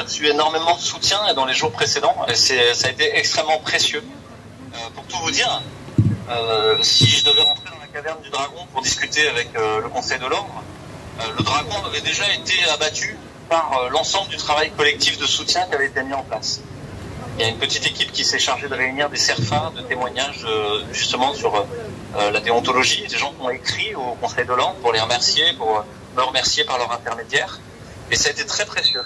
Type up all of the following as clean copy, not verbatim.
reçu énormément de soutien dans les jours précédents et ça a été extrêmement précieux. Pour tout vous dire, si je devais rentrer dans la caverne du dragon pour discuter avec le Conseil de l'Ordre, le dragon avait déjà été abattu par l'ensemble du travail collectif de soutien qui avait été mis en place. Il y a une petite équipe qui s'est chargée de réunir des CERFA, de témoignages justement sur la déontologie, des gens qui ont écrit au Conseil de l'Ordre pour les remercier, pour me remercier par leur intermédiaire. Et ça a été très précieux.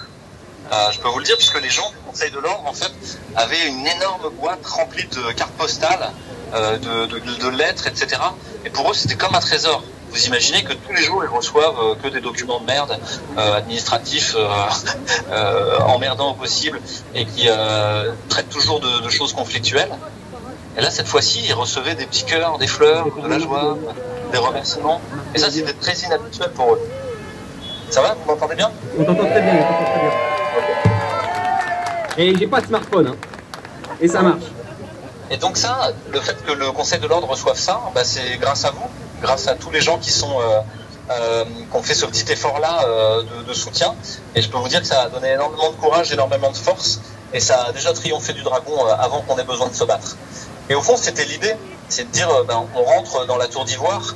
Je peux vous le dire, puisque les gens du Conseil de l'Ordre, en fait, avaient une énorme boîte remplie de cartes postales, de lettres, etc. Et pour eux, c'était comme un trésor. Vous imaginez que tous les jours, ils reçoivent que des documents de merde, administratifs, emmerdants au possible, et qui traitent toujours de choses conflictuelles. Et là, cette fois-ci, ils recevaient des petits cœurs, des fleurs, de la joie, des remerciements. Et ça, c'était très inhabituel pour eux. Ça va? Vous m'entendez bien? On t'entend très bien, on t'entend très bien. Et j'ai pas de smartphone, hein. Et ça marche. Et donc ça, le fait que le Conseil de l'Ordre reçoive ça, bah, c'est grâce à vous, grâce à tous les gens qui ont fait ce petit effort-là de soutien. Et je peux vous dire que ça a donné énormément de courage, énormément de force. Et ça a déjà triomphé du dragon avant qu'on ait besoin de se battre. Et au fond, c'était l'idée, c'est de dire, on rentre dans la tour d'ivoire,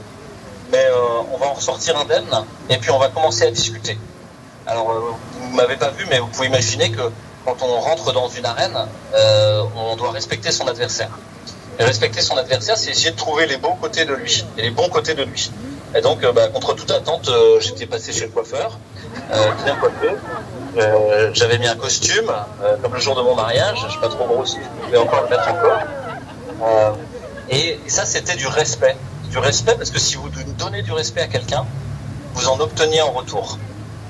mais on va en ressortir indemne, et puis on va commencer à discuter. Alors, vous ne m'avez pas vu, mais vous pouvez imaginer que quand on rentre dans une arène, on doit respecter son adversaire. Et respecter son adversaire, c'est essayer de trouver les bons côtés de lui, et les bons côtés de lui. Et donc, contre toute attente, j'étais passé chez le coiffeur, bien coiffé. J'avais mis un costume, comme le jour de mon mariage, je ne suis pas trop grossi, je vais encore le mettre encore. Et ça, c'était du respect. Du respect, parce que si vous donnez du respect à quelqu'un, vous en obteniez en retour.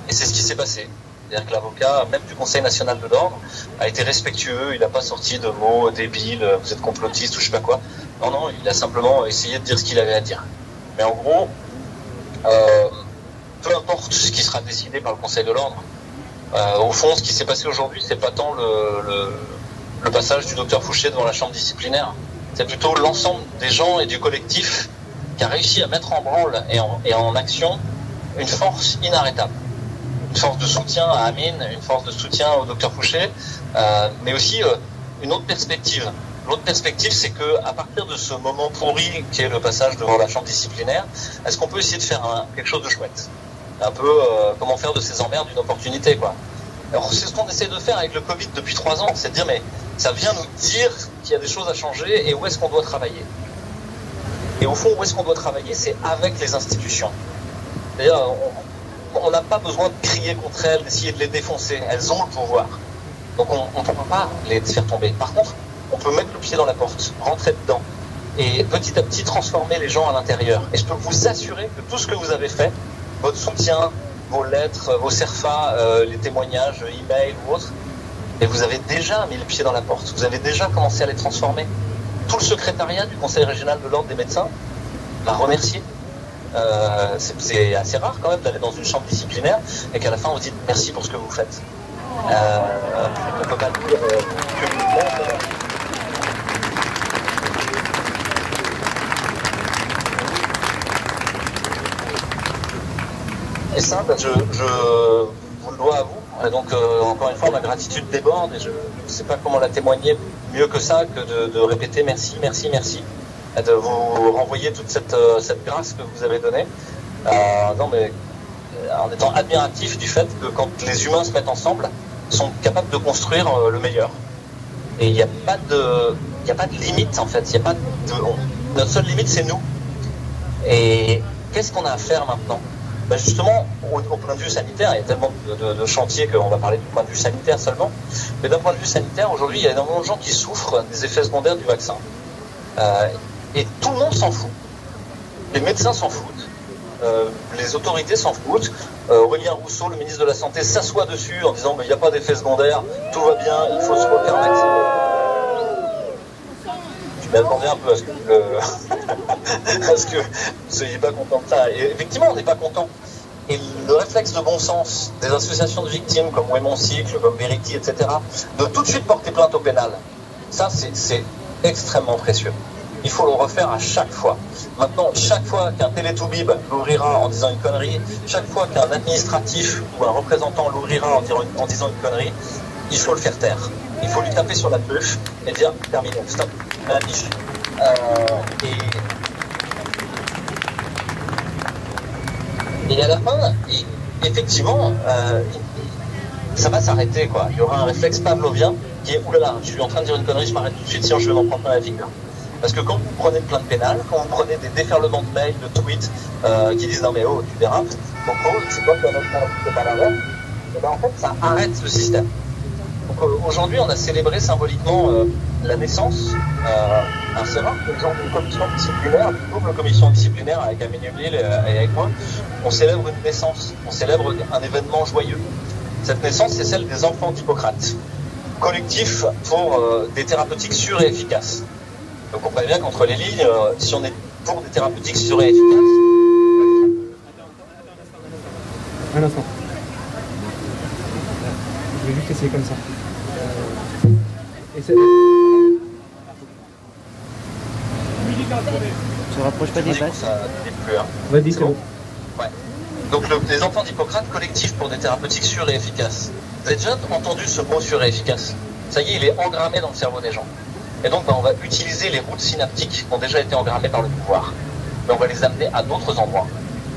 Et c'est ce qui s'est passé. C'est-à-dire que l'avocat, même du Conseil national de l'ordre, a été respectueux, il n'a pas sorti de mots débiles, vous êtes complotiste ou je sais pas quoi. Non, non, il a simplement essayé de dire ce qu'il avait à dire. Mais en gros, peu importe ce qui sera décidé par le Conseil de l'ordre, au fond, ce qui s'est passé aujourd'hui, c'est pas tant le passage du docteur Fouché devant la chambre disciplinaire, c'est plutôt l'ensemble des gens et du collectif qui a réussi à mettre en branle et en action une force inarrêtable. Une force de soutien à Amine, une force de soutien au docteur Fouché, mais aussi une autre perspective. L'autre perspective, c'est que à partir de ce moment pourri qui est le passage devant la chambre disciplinaire, est-ce qu'on peut essayer de faire quelque chose de chouette? Un peu comment faire de ces emmerdes une opportunité, quoi. Alors c'est ce qu'on essaie de faire avec le Covid depuis 3 ans, c'est de dire mais ça vient nous dire qu'il y a des choses à changer et où est-ce qu'on doit travailler. Et au fond, où est-ce qu'on doit travailler? C'est avec les institutions. D'ailleurs, on n'a pas besoin de crier contre elles, d'essayer de les défoncer. Elles ont le pouvoir. Donc on ne pourra pas les faire tomber. Par contre, on peut mettre le pied dans la porte, rentrer dedans et petit à petit transformer les gens à l'intérieur. Et je peux vous assurer que tout ce que vous avez fait, votre soutien, vos lettres, vos CERFA, les témoignages, emails ou autres, et vous avez déjà mis le pied dans la porte. Vous avez déjà commencé à les transformer. Tout le secrétariat du Conseil régional de l'Ordre des médecins m'a remercié. C'est assez rare quand même d'aller dans une chambre disciplinaire et qu'à la fin on vous dit merci pour ce que vous faites. On ne peut pas le dire publiquement. Et ça, je vous le dois à vous. Et donc, encore une fois, ma gratitude déborde et je ne sais pas comment la témoigner mieux que ça, que de répéter merci, merci, merci. Et de vous renvoyer toute cette grâce que vous avez donnée. Non, mais en étant admiratif du fait que quand les humains se mettent ensemble, ils sont capables de construire le meilleur. Et il n'y a pas de limite, en fait. Notre seule limite, c'est nous. Et qu'est-ce qu'on a à faire maintenant? Ben justement, au point de vue sanitaire, il y a tellement de chantiers qu'on va parler du point de vue sanitaire seulement. Mais d'un point de vue sanitaire, aujourd'hui, il y a énormément de gens qui souffrent des effets secondaires du vaccin. Et tout le monde s'en fout. Les médecins s'en foutent. Les autorités s'en foutent. Aurélien Rousseau, le ministre de la Santé, s'assoit dessus en disant il n'y a pas d'effet secondaire, tout va bien, il faut se refaire vacciner. Je m'attendais un peu à ce que vous ne soyez pas content de ça. Et effectivement, on n'est pas content. Et le réflexe de bon sens des associations de victimes comme Ouais Mon Cycle, comme Verity, etc., de tout de suite porter plainte au pénal, ça c'est extrêmement précieux. Il faut le refaire à chaque fois. Maintenant, chaque fois qu'un télétoubib l'ouvrira en disant une connerie, chaque fois qu'un administratif ou un représentant l'ouvrira en disant une connerie, il faut le faire taire. Il faut lui taper sur la bûche et dire terminé, stop, à la biche. Et à la fin, effectivement, ça va s'arrêter, quoi. Il y aura un réflexe pavlovien qui est oulala, je suis en train de dire une connerie, je m'arrête tout de suite, sinon je vais m'en prendre plein la figure. Parce que quand vous prenez de plainte pénale, quand vous prenez des déferlements de mails, de tweets qui disent non mais oh, tu dérapes, donc oh, c'est quoi que notre c'est pas la loi, et ben en fait ça arrête le système. Donc aujourd'hui on a célébré symboliquement la naissance, c'est rare que les gens d'une commission disciplinaire, d'une double commission disciplinaire avec Amélie Lille et avec moi, on célèbre une naissance, on célèbre un événement joyeux. Cette naissance c'est celle des enfants d'Hippocrate, collectif pour des thérapeutiques sûres et efficaces. Donc on comprend bien qu'entre les lignes, si on est pour des thérapeutiques sûres et efficaces... Un instant. Je vais juste essayer comme ça. Tu rapproches pas des basses. Vas-y, c'est bon. Ouais. Donc les enfants d'Hippocrate, collectif pour des thérapeutiques sûres et efficaces. Vous avez déjà entendu ce mot sûr et efficace? Ça y est, il est engrammé dans le cerveau des gens. Et donc on va utiliser les routes synaptiques qui ont déjà été engrammées par le pouvoir. Mais on va les amener à d'autres endroits.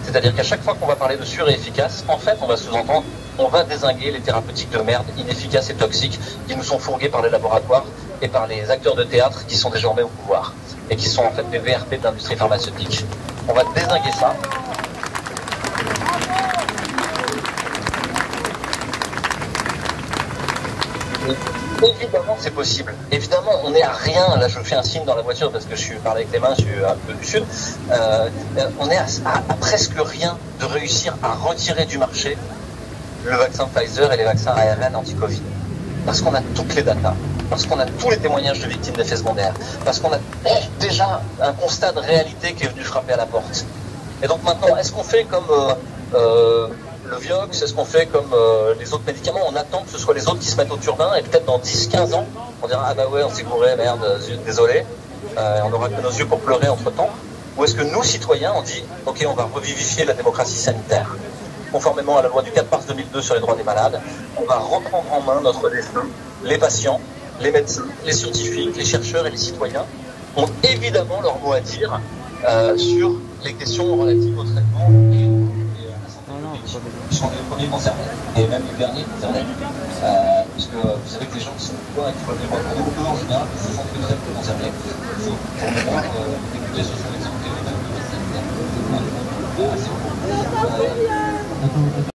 C'est-à-dire qu'à chaque fois qu'on va parler de sûr et efficace, en fait on va sous-entendre, on va dézinguer les thérapeutiques de merde, inefficaces et toxiques, qui nous sont fourguées par les laboratoires et par les acteurs de théâtre qui sont désormais au pouvoir. Et qui sont en fait des VRP de l'industrie pharmaceutique. On va dézinguer ça. Évidemment, c'est possible. Évidemment, on n'est à rien. Là, je fais un signe dans la voiture parce que je suis parlé avec les mains, je suis un peu du sud. On est à presque rien de réussir à retirer du marché le vaccin Pfizer et les vaccins ARN anti-Covid. Parce qu'on a toutes les datas, parce qu'on a tous les témoignages de victimes d'effets secondaires, parce qu'on a déjà un constat de réalité qui est venu frapper à la porte. Et donc maintenant, est-ce qu'on fait comme le Vioxx, est-ce qu'on fait comme les autres médicaments? On attend que ce soit les autres qui se mettent au turbin et peut-être dans 10-15 ans, on dira ah bah ouais, on s'est gouré, merde, zut, désolé, on n'aura que nos yeux pour pleurer entre temps. Ou est-ce que nous, citoyens, on dit ok, on va revivifier la démocratie sanitaire, conformément à la loi du 4 mars 2002 sur les droits des malades, on va reprendre en main notre destin. Les patients, les médecins, les scientifiques, les chercheurs et les citoyens ont évidemment leur mot à dire sur les questions relatives au traitement et qui sont les premiers concernés, et même les derniers concernés, puisque vous savez que les gens qui sont au pouvoir et qui veulent les retourner, eux en général, se sont très peu concernés. Pour le moment, les budgets sociaux et de santé, les mêmes sanitaires, assez beaucoup.